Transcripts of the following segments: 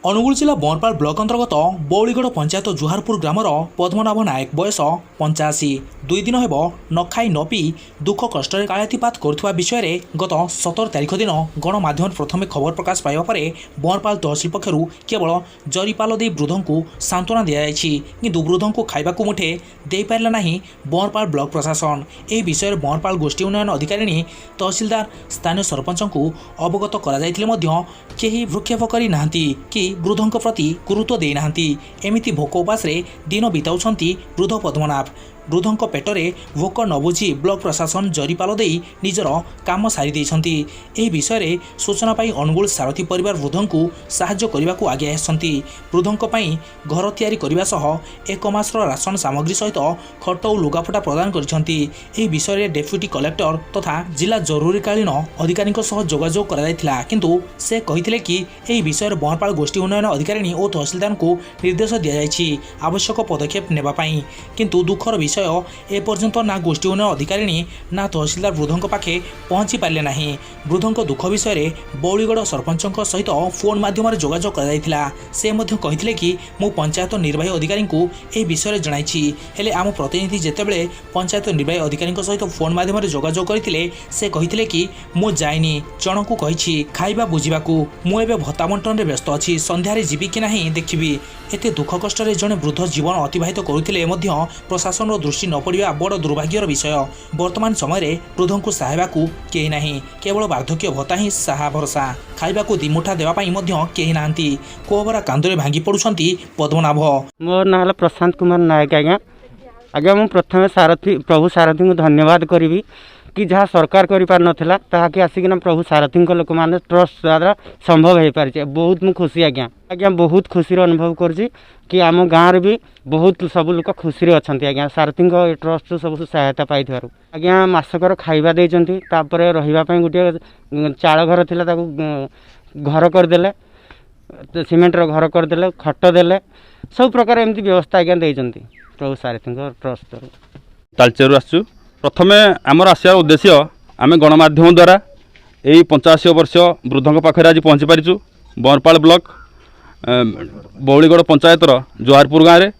ଅନୁଗୁଳ ଜିଲ୍ଲା ବଂରପାଳ ବ୍ଲକ ଅନ୍ତର୍ଗତ ବଉଳିଗଡ଼ ପଞ୍ଚାୟତ ଜୁହାରପୁର ଗ୍ରାମର ପଦ୍ମନାଭ ନାୟକ ବୟସ 85 ଦୁଇ ଦିନ ହେବ ନ ଖାଇ ନ ପିଇ ଦୁଃଖ କଷ୍ଟରେ କାଳାତିପାତ କରୁଥିବା ବିଷୟରେ ଗତ 17 ତାରିଖ ଦିନ ଗଣମାଧ୍ୟମରେ ପ୍ରଥମେ ଖବର ପ୍ରକାଶ ପାଇବା ପରେ ବଂରପାଳ ତହସିଲ ପକ୍ଷରୁ କେବଳ ଜରିପାଲ ଦେଇ ବୃଦ୍ଧଙ୍କୁ ସାନ୍ତ୍ୱନା ଦିଆଯାଇଛି, କିନ୍ତୁ ବୃଦ୍ଧଙ୍କୁ ଖାଇବାକୁ ମୁଠେ ଦେଇପାରିଲା ନାହିଁ ବଂରପାଳ ବ୍ଲକ ପ୍ରଶାସନ। ଏହି ବିଷୟରେ ବଂରପାଳ ଗୋଷ୍ଠୀ ଉନ୍ନୟନ ଅଧିକାରିଣୀ ତହସିଲଦାର ସ୍ଥାନୀୟ ସରପଞ୍ଚଙ୍କୁ ଅବଗତ କରାଯାଇଥିଲେ ମଧ୍ୟ କେହି ଭ୍ରୂକ୍ଷେପ କରିନାହାନ୍ତି କି ବୃଦ୍ଧଙ୍କ ପ୍ରତି ଗୁରୁତ୍ୱ ଦେଇନାହାନ୍ତି। ଏମିତି ଭୋକ ଉପାସରେ ଦିନ ବିତାଉଛନ୍ତି ବୃଦ୍ଧ ପଦ୍ମନାଭ। ବୃଦ୍ଧଙ୍କ ପେଟରେ ଭୋକ ନ ବୁଝି ବ୍ଲକ ପ୍ରଶାସନ ଜରିପାଲ ଦେଇ ନିଜର କାମ ସାରି ଦେଇଛନ୍ତି। ଏହି ବିଷୟରେ ସୂଚନା ପାଇ ଅନୁଗୁଳ ସାରଥୀ ପରିବାର ବୃଦ୍ଧଙ୍କୁ ସାହାଯ୍ୟ କରିବାକୁ ଆଗେଇ ଆସିଛନ୍ତି। ବୃଦ୍ଧଙ୍କ ପାଇଁ ଘର ତିଆରି କରିବା ସହ 1 ମାସର ରାସନ ସାମଗ୍ରୀ ସହିତ ଖଟ ଓ ଲୁଗାପଟା ପ୍ରଦାନ କରିଛନ୍ତି। ଏହି ବିଷୟରେ ଡେପୁଟି କଲେକ୍ଟର ତଥା ଜିଲ୍ଲା ଜରୁରୀକାଳୀନ ଅଧିକାରୀଙ୍କ ସହ ଯୋଗାଯୋଗ କରାଯାଇଥିଲା, କିନ୍ତୁ ସେ କହିଥିଲେ କି ଏହି ବିଷୟରେ ବଂରପାଳ ଗୋଷ୍ଠୀ ଉନ୍ନୟନ ଅଧିକାରିଣୀ ଓ ତହସିଲଦାରଙ୍କୁ ନିର୍ଦ୍ଦେଶ ଦିଆଯାଇଛି ଆବଶ୍ୟକ ପଦକ୍ଷେପ ନେବା ପାଇଁ। କିନ୍ତୁ ଦୁଃଖର ବିଷୟ ଏପର୍ଯ୍ୟନ୍ତ ନା ଗୋଷ୍ଠୀ ଉନ୍ନୟନ ଅଧିକାରିଣୀ ନା ତହସିଲଦାର ବୃଦ୍ଧଙ୍କ ପାଖେ ପହଞ୍ଚି ପାରିଲେ ନାହିଁ। ବୃଦ୍ଧଙ୍କ ଦୁଃଖ ବିଷୟରେ ବଉଳିଗଡ଼ ସରପଞ୍ଚଙ୍କ ସହିତ ଫୋନ୍ ମାଧ୍ୟମରେ ଯୋଗାଯୋଗ କରାଯାଇଥିଲା। ସେ ମଧ୍ୟ କହିଥିଲେ କି ମୁଁ ପଞ୍ଚାୟତ ନିର୍ବାହୀ ଅଧିକାରୀଙ୍କୁ ଏହି ବିଷୟରେ ଜଣାଇଛି, ହେଲେ ଆମ ପ୍ରତିନିଧି ଯେତେବେଳେ ପଞ୍ଚାୟତ ନିର୍ବାହୀ ଅଧିକାରୀଙ୍କ ସହିତ ଫୋନ୍ ମାଧ୍ୟମରେ ଯୋଗାଯୋଗ କରିଥିଲେ ସେ କହିଥିଲେ କି ମୁଁ ଯାଇନି, ଜଣକୁ କହିଛି ଖାଇବା ବୁଝିବାକୁ, ମୁଁ ଏବେ ଭତ୍ତା ବଣ୍ଟନରେ ବ୍ୟସ୍ତ ଅଛି, ସନ୍ଧ୍ୟାରେ ଯିବି କି ନାହିଁ ଦେଖିବି। ଏତେ ଦୁଃଖ କଷ୍ଟରେ ଜଣେ ବୃଦ୍ଧ ଜୀବନ ଅତିବାହିତ କରୁଥିଲେ ମଧ୍ୟ ପ୍ରଶାସନର ଦୃଷ୍ଟି ନ ପଡ଼ିବା ବଡ଼ ଦୁର୍ଭାଗ୍ୟର ବିଷୟ। ବର୍ତ୍ତମାନ ସମୟରେ ବୃଦ୍ଧଙ୍କୁ ସାହା ହେବାକୁ କେହି ନାହିଁ, କେବଳ ବାର୍ଦ୍ଧକ୍ୟ ଭତ୍ତା ହିଁ ସାହା ଭରସା। ଖାଇବାକୁ ଦିମୁଠା ଦେବା ପାଇଁ ମଧ୍ୟ କେହି ନାହାନ୍ତି। କୋହଭରା କାନ୍ଦରେ ଭାଙ୍ଗି ପଡ଼ୁଛନ୍ତି ପଦ୍ମନାଭ। ମୋ ନାଁ ହେଲା ପ୍ରଶାନ୍ତ କୁମାର ନାୟକ। ଆଜ୍ଞା ମୁଁ ପ୍ରଥମେ ପ୍ରଭୁ ସାରଥୀଙ୍କୁ ଧନ୍ୟବାଦ କରିବି कि जहाँ सरकार करिपारनथिला ताकि आसिकिना प्रभु सारथी लोक मैंने ट्रस्ट द्वारा संभव हो पारे। बहुत मुझे खुशी आज्ञा आज्ञा बहुत खुशी अनुभव करुँची कि आम गाँव भी बहुत सब लोग खुशी अच्छा आज्ञा सारथी ट्रस्ट सब सहायता पाई आज्ञा मासकर खाइबा देइचंती तापर रहिबा गोटे चाल घर थिला ताकू घर करदेले, सीमेंटर घर करदेले, खट देले, सब प्रकार एमती व्यवस्था आज्ञा देइचंती प्रभु सारथी ट्रस्ट तालचेरु आसु। प्रथमे आमर आसार उद्देश्य आम गणमाध्यम द्वारा यही 85 वर्ष वृद्धों पाखे आज पहुँची पारिचु। बंरपाल ब्लॉक बौलीगढ़ पंचायतर जवाहरपुर गाँव में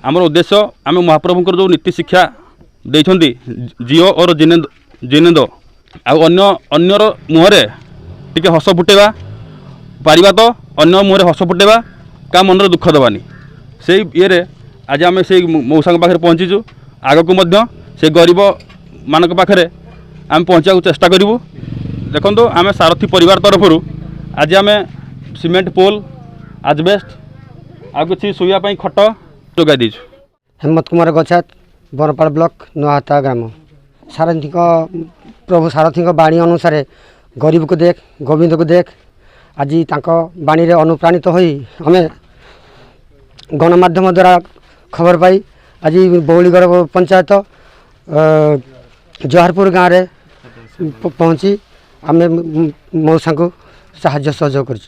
आमर उद्देश्य आम महाप्रभुंकर जो नीति शिक्षा देइछंती जियो और जिनेंद अन्यर मुहरे टिके हस फुटेबा पारिबा तो अन्य मुहरे हस फुटेबा का मनर दुख देवानी से ये आज आम से मौसा पाखे पहुँचीचु। आग को से गरीब मानक पाखे आम पहुँचा चेष्टा करूँ। देखो आम सारथी परिवार तरफ आज आम सीमेंट पोल आजबेस्ट आ कि शुवाई खट जोगाई देचु। हेमंत कुमार गच्छात बंरपाल ब्लॉक नुआहाता ग्राम। सारथी प्रभु सारथी बाणी अनुसार गरीब को देख गोविंद को देख आज बाणी रे अनुप्राणित हो आम गणमाध्यम द्वारा खबर पाई आज बौलीगढ़ पंचायत जवाहरपुर गाँव में पहुँची आम मौसा को साहाय्य सहयोग कर।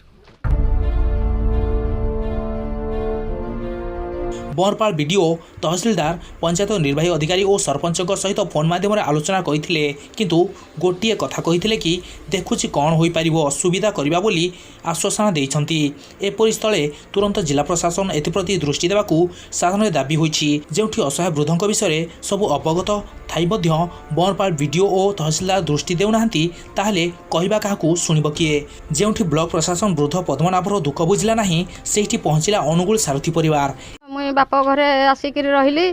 बंरपाल बीडीओ तहसिलदार पंचायत निर्वाही अधिकारी और सरपंच सहित फोन माध्यम आलोचना करते, किंतु गोटे कथा कही कि देखुची कौन हो पार सुविधा करवा बोली आश्वासन देइछंती। एपरि स्थले तुरंत जिला प्रशासन एप्रति दृष्टि देवाकू साधारण दाबी होइछि। जेउठी असहाय वृद्धों विषय सब अवगत थाई मध्य बंरपाल बीडीओ और तहसिलदार दृष्टि देउनाहांती ताहले कहबा काहाकू सुनिब किए। जेउठी ब्लॉक प्रशासन वृद्ध पद्मनाभर दुख बुझिला नाही सेठी पहुंचिला अनुगुल सारथी परिवार। मुई बाप घरे आसिक रही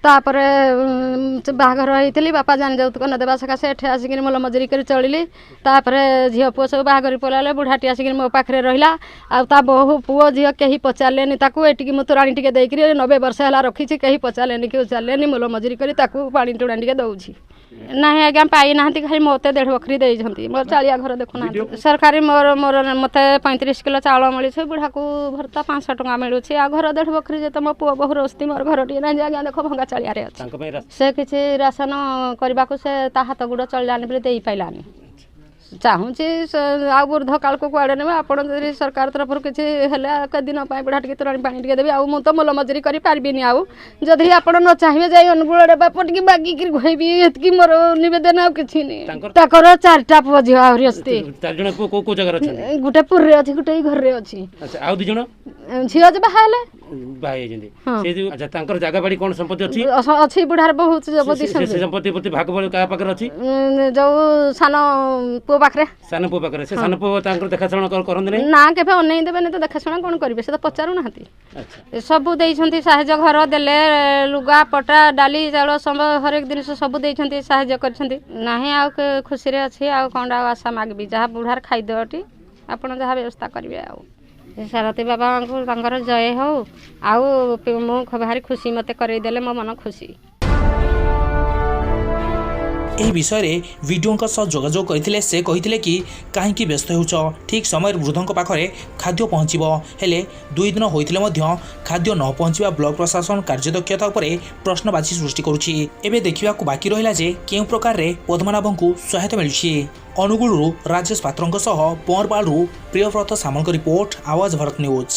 तापर बाहाघर होती बापा जान जाऊतक न देवा सकाशे एठे आसिक मोल मजूरी कर चलिली। तापर झील पुओ सब बाहाघर पलाले बुढ़ाटी आसिक मो पाखे रहा आ बहु पुओ झील कहीं पचारे ताकू एटिकी मु तोराणी टिके देकरी 90 वर्ष है रखी कहीं पचारे कि उचारे मोल मजूरी कर पानी टोड़ा टे दौची ना आज्ञा पाई ना खाली मत 1.5 बकरी देती मोर चालिया घर देखुना सरकारी मोर मोर मत 35 किलो चाउल मिली बुढ़ा को भर्ता 500 टଙ୍କା मिलूँ आ घर 1.5 बकरी जे मो पुओ बहु रोस्ती मोर घर टे ना आज्ञा देख भंगा चालिया से किसी राशन करने से हाथ गुड़ चलानी बोले दे पाइलानी ଚାହୁଁଛି ଆଉ ବୃଦ୍ଧ କାଳକୁ କୁଆଡ଼େ ନେବେ ଆପଣ ଯଦି ସରକାର ତରଫରୁ କିଛି ହେଲେ ଦିନ ପାଇଁ ବୁଢ଼ା ଟିକେ ତୋରାଣି ପାଣି ଟିକେ ଦେବି ଆଉ ମୁଁ ତ ମୂଲ ମଜୁରୀ କରିପାରିବିନି ଆଉ ଯଦି ଆପଣ ନ ଚାହିଁବେ ଯାଇ ଅନୁଗୁଳରେ ବାପ ଟିକେ ବାଗିକିରି କହିବି ଏତିକି ମୋର ନିବେଦନ ଆଉ କିଛି ନାହିଁ ତାଙ୍କର 4ଟା ପୁଅ ଝିଅ ଆହୁରି ଅଛି 4 ଜଣ ପୁଅ କୋଉ ଜାଗାରେ ଅଛନ୍ତି ଗୋଟେ ପୁରୀରେ ଅଛି ଗୋଟେ ଏଇ ଘରରେ ଅଛି ଆଚ୍ଛା ଆଉ 2 ଜଣ ଝିଅ ଯେ ବାହା ହେଲେ ବାହା ହେଇଛନ୍ତି ସେ ଯୋଉ ଆଚ୍ଛା ତାଙ୍କର ଜାଗା ବାଡି କଣ ସମ୍ପତ୍ତି ଅଛି ଅଛି ବୁଢ଼ାର ବହୁତ ସମ୍ପତ୍ତି ସେ ସମ୍ପତ୍ତି ପ୍ରତି ଭାଗ ବଳି କାହା ପାଖରେ ଅଛି ଯୋଉ ସାନ ପୁଅ ପାଖରେ ସାନ ପୁଅ ପାଖରେ ସେ ସାନ ପୁଅ ତାଙ୍କର ଦେखाଶୁଣା କରନ୍ତି ନାହିଁ ନା କେବେ ଅନେଇ ଦେବେନି ତ ଦେଖାଶୁଣା କ'ଣ କରିବେ ସେ ତ ପଚାରୁନାହାନ୍ତି ଆଚ୍ଛା ସବୁ ଦେଇଛନ୍ତି ସାହାଯ୍ୟ ଘର ଦେଲେ ଲୁଗା ପଟା ଡାଲି ଚାଉଳ ହରେକ ଜିନିଷ ସବୁ ଦେଇଛନ୍ତି ସାହାଯ୍ୟ କରିଛନ୍ତି ନାହିଁ ଆଉ ଖୁସିରେ ଅଛି ଆଉ କ'ଣ ଆଉ ଆଶା ମାଗିବି ଯାହା ବୁଢ଼ାର ଖାଇଦେବଟି ଆପଣ ଯାହା ବ୍ୟବସ୍ଥା କରିବେ ଆଉ ସାରଥୀ ବାବାଙ୍କୁ ତାଙ୍କର ଜୟ ହଉ ଆଉ ମୁଁ ଭାରି ଖୁସି ମୋତେ କରେଇଦେଲେ ମୋ ମନ ଖୁସି ଏହି ବିଷୟରେ ଭିଡ଼ିଓଙ୍କ ସହ ଯୋଗାଯୋଗ କରିଥିଲେ ସେ କହିଥିଲେ କି କାହିଁକି ବ୍ୟସ୍ତ ହେଉଛ ଠିକ୍ ସମୟରେ ବୃଦ୍ଧଙ୍କ ପାଖରେ ଖାଦ୍ୟ ପହଞ୍ଚିବ ହେଲେ 2 ଦିନ ହୋଇଥିଲେ ମଧ୍ୟ ଖାଦ୍ୟ ନ ପହଞ୍ଚିବା ବ୍ଲକ ପ୍ରଶାସନ କାର୍ଯ୍ୟଦକ୍ଷତା ଉପରେ ପ୍ରଶ୍ନବାଚୀ ସୃଷ୍ଟି କରୁଛି ଏବେ ଦେଖିବାକୁ ବାକି ରହିଲା ଯେ କେଉଁ ପ୍ରକାରରେ ପଦ୍ମନାଭଙ୍କୁ ସହାୟତା ମିଳୁଛି ଅନୁଗୁଳରୁ ରାଜେଶ ପାତ୍ରଙ୍କ ସହ ବରପାଳରୁ ପ୍ରିୟବ୍ରତ ସାମଲଙ୍କ ରିପୋର୍ଟ ଆୱାଜ ଭାରତ ନ୍ୟୁଜ୍।